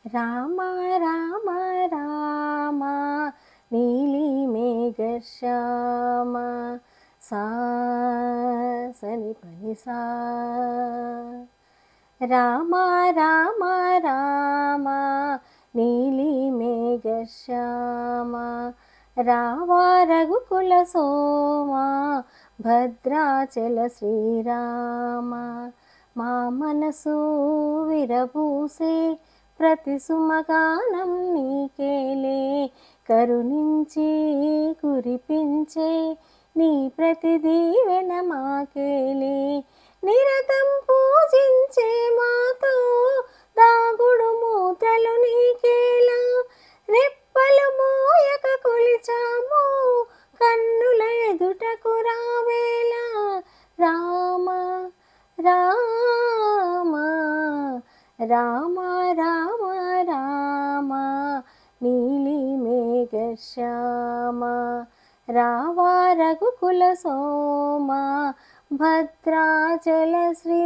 రామ రామ రామ నీలి మేఘశ్యామ సా సని పని సా రామ రామ రామ నీలి మేఘశ్యామ రావా రఘుకుల సోమ భద్రాచల శ్రీరామ మా మనసు విరబూసే ప్రతి సుమగానం నీకేలే కరుణించి కురిపించే నీ ప్రతి దీవెన మాకేలే నిరతం పూజించే మాతో దాగుడు మూతలు నీకేలా రెప్పలు మోయక కొలిచాము కన్నుల ఎదుటకు రావేలా రామ రామ రామ రామ రామ నీలి మేఘశ్యామ రావా రఘుకుల సోమ భద్రాచల శ్రీ